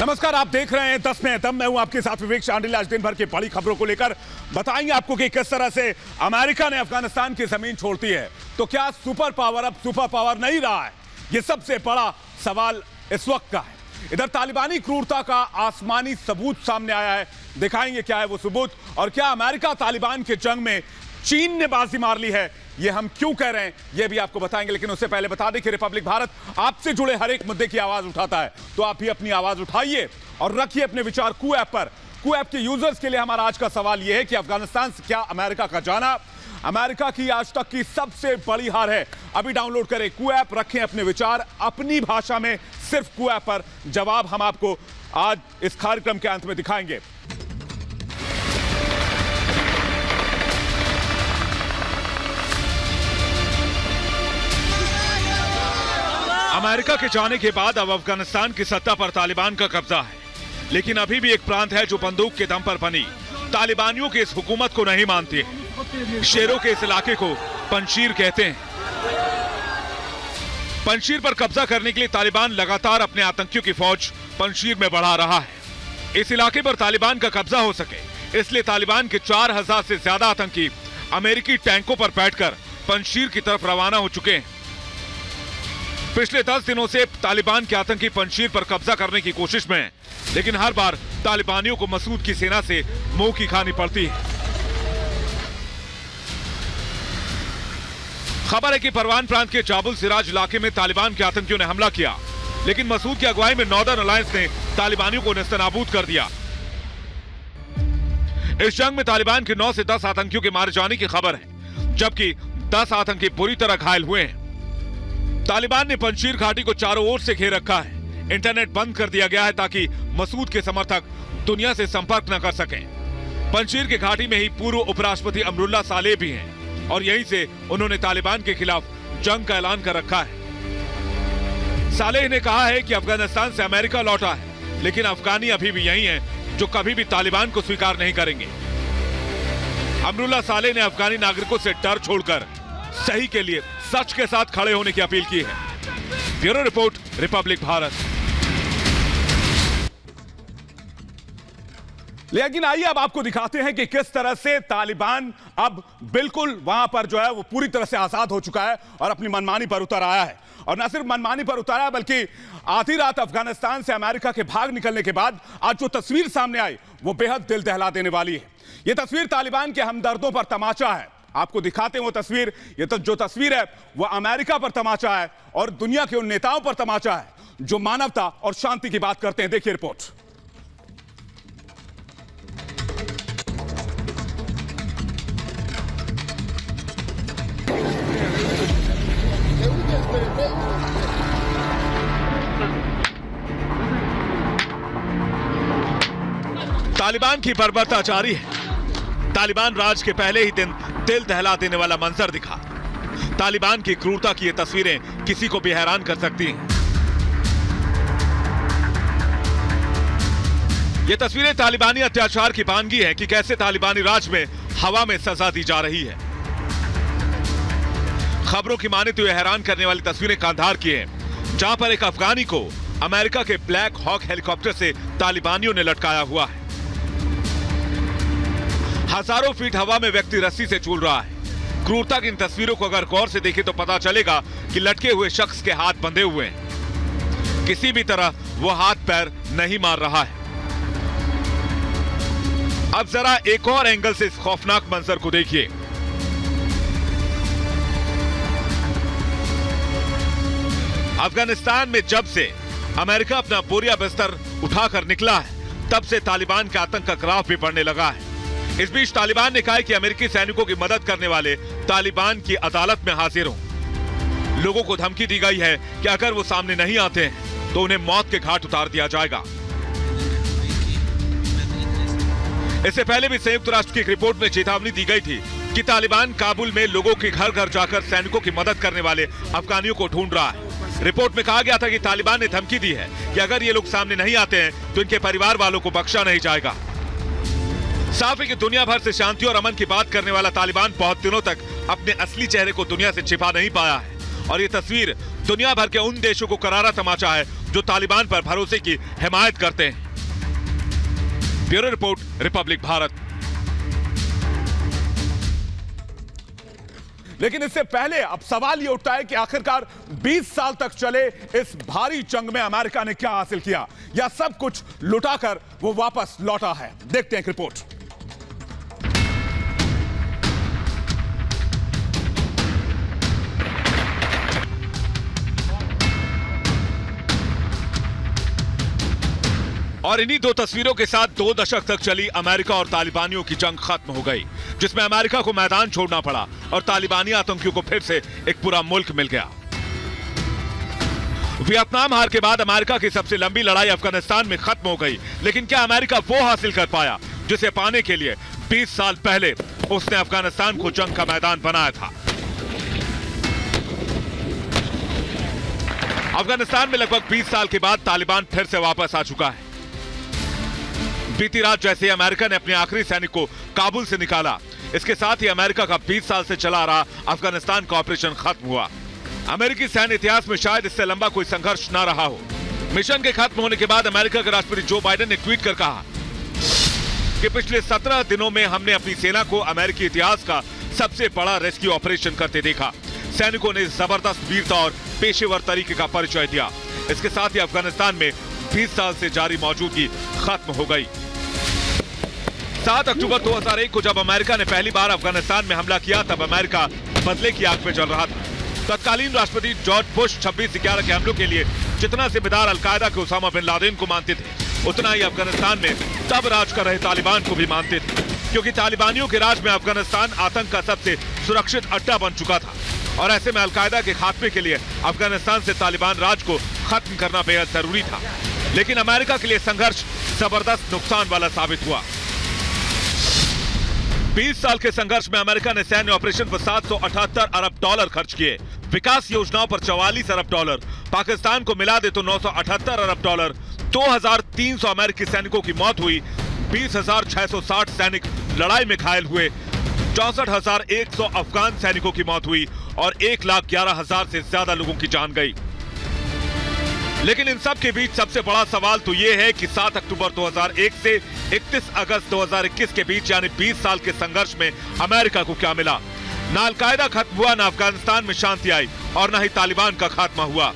नमस्कार, आप देख रहे हैं 10 में दम। मैं हूं आपके साथ विवेक शांडिल। आज दिन भर की बड़ी खबरों को लेकर बताएंगे आपको कि किस तरह से अमेरिका ने अफगानिस्तान की जमीन छोड़ दी है। तो क्या सुपर पावर अब सुपर पावर नहीं रहा है? यह सबसे बड़ा सवाल इस वक्त का है। इधर तालिबानी क्रूरता का आसमानी सबूत सामने आया है। दिखाएंगे क्या है वो सबूत, और क्या अमेरिका तालिबान के जंग में चीन ने बाजी मार ली है, ये हम क्यों कह रहे हैं, ये भी आपको बताएंगे। लेकिन उससे पहले बता दें कि रिपब्लिक भारत आपसे जुड़े हर एक मुद्दे की आवाज उठाता है, तो आप भी अपनी आवाज उठाइए और रखिए अपने विचार कू ऐप पर। कू ऐप के यूजर्स के लिए हमारा आज का सवाल यह है कि अफगानिस्तान से क्या अमेरिका का जाना अमेरिका की आज तक की सबसे बड़ी हार है? अभी डाउनलोड करें कू ऐप, रखें अपने विचार अपनी भाषा में सिर्फ कू ऐप पर। जवाब हम आपको आज इस कार्यक्रम के अंत में दिखाएंगे। अमेरिका के जाने के बाद अब अफगानिस्तान की सत्ता पर तालिबान का कब्जा है, लेकिन अभी भी एक प्रांत है जो बंदूक के दम पर बनी तालिबानियों की इस हुकूमत को नहीं मानती है। शेरों के इस इलाके को पंशीर कहते हैं। पंशीर पर कब्जा करने के लिए तालिबान लगातार अपने आतंकियों की फौज पंशीर में बढ़ा रहा है। इस इलाके पर तालिबान का कब्जा हो सके, इसलिए तालिबान के 4000 से ज्यादा आतंकी अमेरिकी टैंकों पर बैठकर पंशीर की तरफ रवाना हो चुके हैं। पिछले 10 दिनों से तालिबान के आतंकी पंशीर पर कब्जा करने की कोशिश में हैं, लेकिन हर बार तालिबानियों को मसूद की सेना से मुंह की खानी पड़ती है। खबर है कि परवान प्रांत के जाबुल सिराज इलाके में तालिबान के आतंकियों ने हमला किया, लेकिन मसूद की अगुवाई में नॉर्दर्न अलायंस ने तालिबानियों को नेस्तनाबूद कर दिया। इस जंग में तालिबान के 9 से 10 आतंकियों के मारे जाने की खबर है, जबकि 10 आतंकी बुरी तरह घायल हुए हैं। तालिबान ने पंशीर घाटी को चारों ओर से घेर रखा है। इंटरनेट बंद कर दिया गया है ताकि मसूद के समर्थक दुनिया से संपर्क न कर सकें। पंशीर के घाटी में ही पूर्व उपराष्ट्रपति अमरुल्लाह सालेह भी हैं, और यहीं से उन्होंने तालिबान के खिलाफ जंग का ऐलान कर रखा है। सालेह ने कहा है कि अफगानिस्तान से अमेरिका लौटा है, लेकिन अफगानी अभी भी यही हैं जो कभी भी तालिबान को स्वीकार नहीं करेंगे। अमरुल्लाह सालेह ने अफगानी नागरिकों से डर छोड़कर सही के लिए सच के साथ खड़े होने की अपील की है। Bureau report, Republic Bharat. लेकिन आइए अब आपको दिखाते हैं कि किस तरह से तालिबान अब बिल्कुल वहां पर जो है वो पूरी तरह से आजाद हो चुका है और अपनी मनमानी पर उतर आया है। और न सिर्फ मनमानी पर उतर आया, बल्कि आधी रात अफगानिस्तान से अमेरिका के भाग निकलने के बाद आज जो तस्वीर सामने आई वो बेहद दिल दहला देने वाली है। यह तस्वीर तालिबान के हमदर्दों पर तमाचा है। आपको दिखाते हैं वो तस्वीर। ये तो जो तस्वीर है वो अमेरिका पर तमाचा है और दुनिया के उन नेताओं पर तमाचा है जो मानवता और शांति की बात करते हैं। देखिए रिपोर्ट। तालिबान की बर्बरता जारी है। तालिबान राज के पहले ही दिन दिल दहला देने वाला मंजर दिखा। तालिबान की क्रूरता की ये तस्वीरें किसी को भी हैरान कर सकती हैं। ये तस्वीरें तालिबानी अत्याचार की बानगी है कि कैसे तालिबानी राज में हवा में सजा दी जा रही है। खबरों की माने तो ये हैरान करने वाली तस्वीरें कांधार की हैं, जहां पर एक अफगानी को अमेरिका के ब्लैक हॉक हेलीकॉप्टर से तालिबानियों ने लटकाया हुआ है। हजारों फीट हवा में व्यक्ति रस्सी से झूल रहा है। क्रूरता की इन तस्वीरों को अगर गौर से देखें तो पता चलेगा कि लटके हुए शख्स के हाथ बंधे हुए हैं। किसी भी तरह वो हाथ पैर नहीं मार रहा है। अब जरा एक और एंगल से इस खौफनाक मंजर को देखिए। अफगानिस्तान में जब से अमेरिका अपना बोरिया बिस्तर उठाकर निकला है, तब से तालिबान के आतंक का ग्राफ भी बढ़ने लगा है। इस बीच तालिबान ने कहा है कि अमेरिकी सैनिकों की मदद करने वाले तालिबान की अदालत में हाजिर हों। लोगों को धमकी दी गई है कि अगर वो सामने नहीं आते हैं तो उन्हें मौत के घाट उतार दिया जाएगा। इससे पहले भी संयुक्त राष्ट्र की एक रिपोर्ट में चेतावनी दी गई थी कि तालिबान काबुल में लोगों के घर घर जाकर सैनिकों की मदद करने वाले अफगानियों को ढूंढ रहा है। रिपोर्ट में कहा गया था कि तालिबान ने धमकी दी है कि अगर ये लोग सामने नहीं आते हैं तो इनके परिवार वालों को बख्शा नहीं जाएगा। साफ है कि दुनिया भर से शांति और अमन की बात करने वाला तालिबान बहुत दिनों तक अपने असली चेहरे को दुनिया से छिपा नहीं पाया है और ये तस्वीर दुनिया भर के उन देशों को करारा तमाचा है जो तालिबान पर भरोसे की हिमायत करते हैं। Bureau report, Republic Bharat. लेकिन इससे पहले अब सवाल यह उठता है कि आखिरकार 20 साल तक चले इस भारी जंग में अमेरिका ने क्या हासिल किया, या सब कुछ लुटाकर वो वापस लौटा है। देखते हैं एक रिपोर्ट। और इन्हीं दो तस्वीरों के साथ 2 दशक तक चली अमेरिका और तालिबानियों की जंग खत्म हो गई, जिसमें अमेरिका को मैदान छोड़ना पड़ा और तालिबानी आतंकियों को फिर से एक पूरा मुल्क मिल गया। वियतनाम हार के बाद अमेरिका की सबसे लंबी लड़ाई अफगानिस्तान में खत्म हो गई, लेकिन क्या अमेरिका वो हासिल कर पाया जिसे पाने के लिए 20 साल पहले उसने अफगानिस्तान को जंग का मैदान बनाया था। अफगानिस्तान में लगभग 20 साल के बाद तालिबान फिर से वापस आ चुका है। बीती रात जैसे ही अमेरिका ने अपने आखिरी सैनिक को काबुल से निकाला, इसके साथ ही अमेरिका का 20 साल से चला रहा अफगानिस्तान का ऑपरेशन खत्म हुआ। अमेरिकी सैन्य इतिहास में शायद इससे लंबा कोई संघर्ष न रहा हो। मिशन के खत्म होने के बाद अमेरिका के राष्ट्रपति जो बाइडेन ने ट्वीट कर कहा कि पिछले 17 दिनों में हमने अपनी सेना को अमेरिकी इतिहास का सबसे बड़ा रेस्क्यू ऑपरेशन करते देखा। सैनिकों ने जबरदस्त वीरता और पेशेवर तरीके का परिचय दिया। इसके साथ ही अफगानिस्तान में 20 साल से जारी मौजूदगी खत्म हो गई। 7 अक्टूबर 2001 को जब अमेरिका ने पहली बार अफगानिस्तान में हमला किया, तब अमेरिका बदले की आग में जल रहा था। तत्कालीन राष्ट्रपति जॉर्ज बुश 26/11 के हमलों के लिए जितना जिम्मेदार अलकायदा के उसामा बिन लादेन को मानते थे, उतना ही अफगानिस्तान में तब राज कर रहे तालिबान को भी मानते थे, क्योंकि तालिबानियों के राज में अफगानिस्तान आतंक का सबसे सुरक्षित अड्डा बन चुका था। और ऐसे में अलकायदा के खात्मे के लिए अफगानिस्तान से तालिबान राज को खत्म करना बेहद जरूरी था। लेकिन अमेरिका के लिए संघर्ष जबरदस्त नुकसान वाला साबित हुआ। 20 साल के संघर्ष में अमेरिका ने सैन्य ऑपरेशन पर $778 अरब खर्च किए, विकास योजनाओं पर $44 अरब, पाकिस्तान को मिला दे तो $978 अरब, 2300 अमेरिकी सैनिकों की मौत हुई, 20,660 सैनिक लड़ाई में घायल हुए, 64,100 अफगान सैनिकों की मौत हुई और 1,11,000 से ज्यादा लोगों की जान गई। लेकिन इन सब के बीच सबसे बड़ा सवाल तो यह है कि 7 अक्टूबर 2001 से 31 अगस्त 2021 के बीच यानी 20 साल के संघर्ष में अमेरिका को क्या मिला। ना अलकायदा खत्म हुआ, ना अफगानिस्तान में शांति आई और ना ही तालिबान का खात्मा हुआ।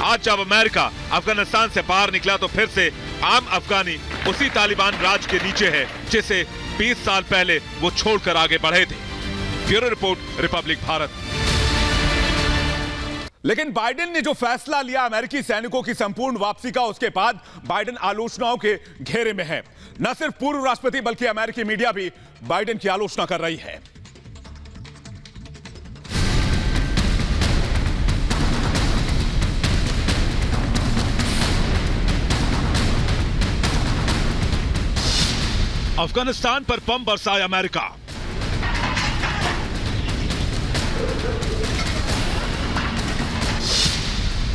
आज जब अमेरिका अफगानिस्तान से बाहर निकला तो फिर से आम अफगानी उसी तालिबान राज के नीचे है जिसे 20 साल पहले वो छोड़कर आगे बढ़े थे। Bureau report, Republic Bharat. लेकिन बाइडेन ने जो फैसला लिया अमेरिकी सैनिकों की संपूर्ण वापसी का, उसके बाद बाइडेन आलोचनाओं के घेरे में है। न सिर्फ पूर्व राष्ट्रपति बल्कि अमेरिकी मीडिया भी बाइडेन की आलोचना कर रही है। अफगानिस्तान पर बम बरसाया अमेरिका।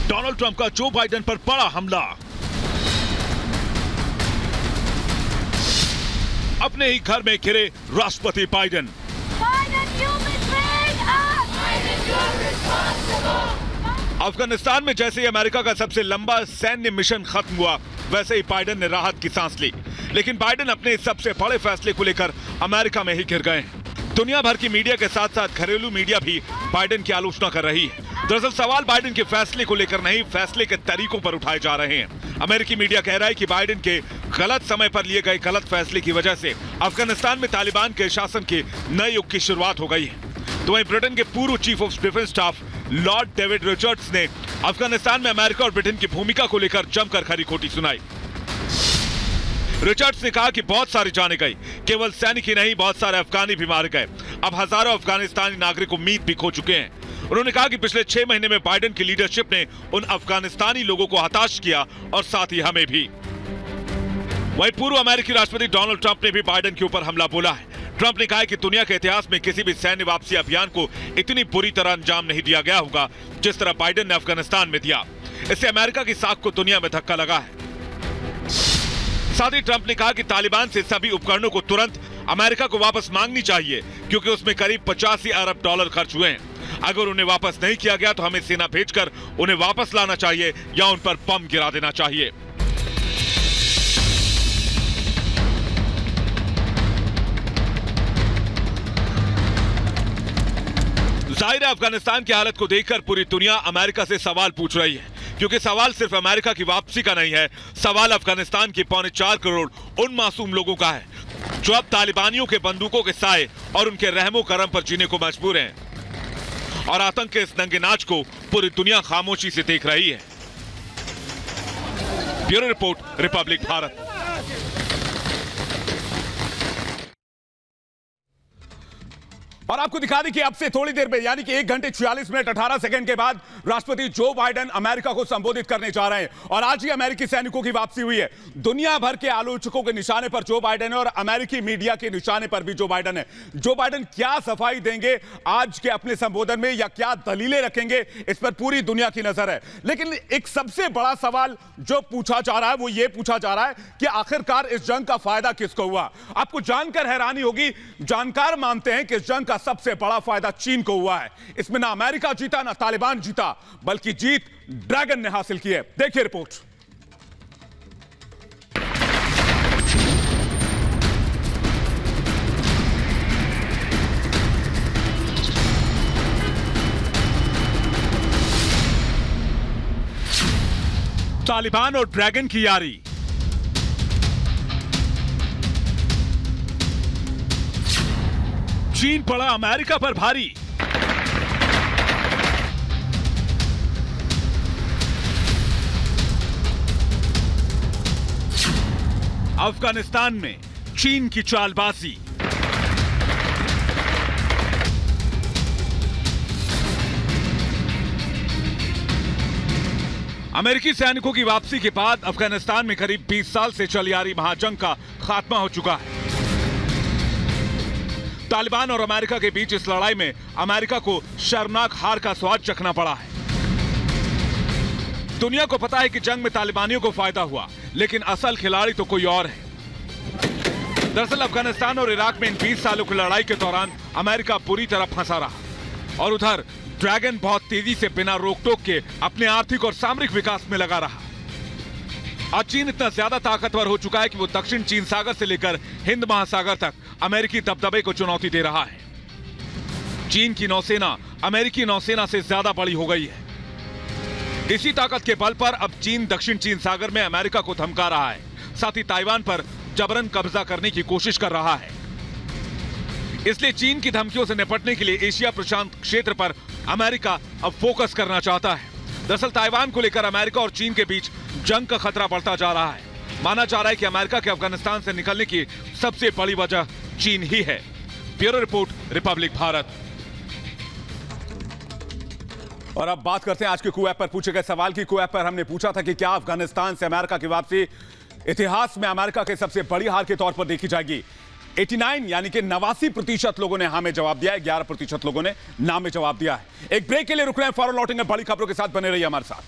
डोनाल्ड ट्रंप का जो बाइडेन पर बड़ा हमला। अपने ही घर में घिरे राष्ट्रपति बाइडेन। अफगानिस्तान में जैसे ही अमेरिका का सबसे लंबा सैन्य मिशन खत्म हुआ, वैसे ही बाइडेन ने राहत की सांस ली। लेकिन बाइडेन अपने सबसे बड़े फैसले को लेकर अमेरिका में ही घिर गए हैं। दुनिया भर की मीडिया के साथ साथ घरेलू मीडिया भी बाइडेन की आलोचना कर रही है। दरअसल सवाल बाइडेन के फैसले को लेकर नहीं, फैसले के तरीकों पर उठाए जा रहे हैं। अमेरिकी मीडिया कह रहा है कि बाइडेन के गलत समय पर लिए गए गलत फैसले की वजह से अफगानिस्तान में तालिबान के शासन के नए युग की शुरुआत हो गई है। तो वहीं ब्रिटेन के पूर्व chief of defence staff Lord David Richards ने अफगानिस्तान में अमेरिका और ब्रिटेन की भूमिका को लेकर जमकर खरी खोटी सुनाई। रिचर्ड्स ने कहा कि बहुत सारी जानें गई, केवल सैनिक ही नहीं बहुत सारे अफगानी भी मारे गए। अब हजारों अफगानिस्तानी नागरिक उम्मीद भी खो चुके हैं। उन्होंने कहा कि पिछले 6 महीने में बाइडेन की लीडरशिप ने उन अफगानिस्तानी लोगों को हताश किया और साथ ही हमें भी। वहीं पूर्व अमेरिकी राष्ट्रपति डोनाल्ड ट्रंप ने भी बाइडेन के ऊपर हमला बोला है। ट्रंप ने कहा कि दुनिया के इतिहास में किसी भी सैन्य वापसी अभियान को इतनी बुरी तरह अंजाम नहीं दिया गया होगा जिस तरह बाइडेन ने अफगानिस्तान में दिया। इससे अमेरिका की साख को दुनिया में धक्का लगा है। साथ ही ट्रंप ने कहा कि तालिबान से सभी उपकरणों को तुरंत अमेरिका को वापस मांगनी चाहिए, क्योंकि उसमें करीब $85 अरब खर्च हुए हैं। अगर उन्हें वापस नहीं किया गया तो हमें सेना भेजकर उन्हें वापस लाना चाहिए या उन पर बम गिरा देना चाहिए। जाहिर है अफगानिस्तान की हालत को देखकर पूरी दुनिया अमेरिका से सवाल पूछ रही है, क्योंकि सवाल सिर्फ अमेरिका की वापसी का नहीं है, सवाल अफगानिस्तान के 4.25 करोड़ उन मासूम लोगों का है जो अब तालिबानियों के बंदूकों के साए और उनके रहमो करम पर जीने को मजबूर हैं और आतंक के इस नंगे नाच को पूरी दुनिया खामोशी से देख रही है। Bureau report, Republic Bharat. और आपको दिखा दें कि अब से थोड़ी देर में यानी कि 1 घंटे 46 मिनट 18 सेकंड के बाद राष्ट्रपति जो बाइडेन अमेरिका को संबोधित करने जा रहे हैं और आज ही अमेरिकी सैनिकों की वापसी हुई है। दुनिया भर के आलोचकों के निशाने पर जो बाइडेन है और अमेरिकी मीडिया के निशाने पर भी जो बाइडेन है। जो बाइडेन क्या सफाई देंगे आज के अपने संबोधन में या क्या दलीलें रखेंगे, इस पर पूरी दुनिया की नजर है। लेकिन एक सबसे बड़ा सवाल जो पूछा जा रहा है वो ये पूछा जा रहा है कि आखिरकार इस जंग का फायदा किसको हुआ। आपको जानकर हैरानी होगी, जानकार मानते हैं कि इस जंग सबसे बड़ा फायदा चीन को हुआ है। इसमें ना अमेरिका जीता ना तालिबान जीता, बल्कि जीत ड्रैगन ने हासिल की है। देखिए रिपोर्ट। तालिबान और ड्रैगन की यारी। चीन पड़ा अमेरिका पर भारी। अफगानिस्तान में चीन की चालबाजी। अमेरिकी सैनिकों की वापसी के बाद अफगानिस्तान में करीब 20 साल से चली आ रही महाजंग का खात्मा हो चुका है। तालिबान और अमेरिका के बीच इस लड़ाई में अमेरिका को शर्मनाक हार का स्वाद चखना पड़ा है। दुनिया को पता है कि जंग में तालिबानियों को फायदा हुआ, लेकिन असल खिलाड़ी तो कोई और है। दरअसल अफगानिस्तान और इराक में इन 20 सालों की लड़ाई के दौरान अमेरिका बुरी तरह फंसा रहा और उधर ड्रैगन बहुत तेजी से बिना रोक टोक के अपने आर्थिक और सामरिक विकास में लगा रहा। आज चीन इतना ज्यादा ताकतवर हो चुका है कि वो दक्षिण चीन सागर से लेकर हिंद महासागर तक अमेरिकी दबदबे को चुनौती दे रहा है। चीन की नौसेना अमेरिकी नौसेना से ज्यादा बड़ी हो गई है। इसी ताकत के बल पर अब चीन दक्षिण चीन सागर में अमेरिका को धमका रहा है, साथ ही ताइवान पर जबरन कब्जा करने की कोशिश कर रहा है। इसलिए चीन की धमकियों से निपटने के लिए एशिया प्रशांत क्षेत्र पर अमेरिका अब फोकस करना चाहता है। दरअसल ताइवान को लेकर अमेरिका और चीन के बीच जंग का खतरा बढ़ता जा रहा है। माना जा रहा है कि अमेरिका के अफगानिस्तान से निकलने की सबसे बड़ी वजह चीन ही है। Bureau report, Republic Bharat. और अब बात करते हैं आज के क्यू ऐप पर पूछे गए सवाल की। क्यू ऐप पर हमने पूछा था कि क्या अफगानिस्तान से अमेरिका की वापसी इतिहास में अमेरिका के सबसे बड़ी हार के तौर पर देखी जाएगी। 89 यानी कि 89% लोगों ने हाँ में जवाब दिया है, 11% लोगों ने ना में जवाब दिया है। एक ब्रेक के लिए रुक रहे हैं, फौरन लौटेंगे बड़ी खबरों के साथ। बने रहिए हमारे साथ।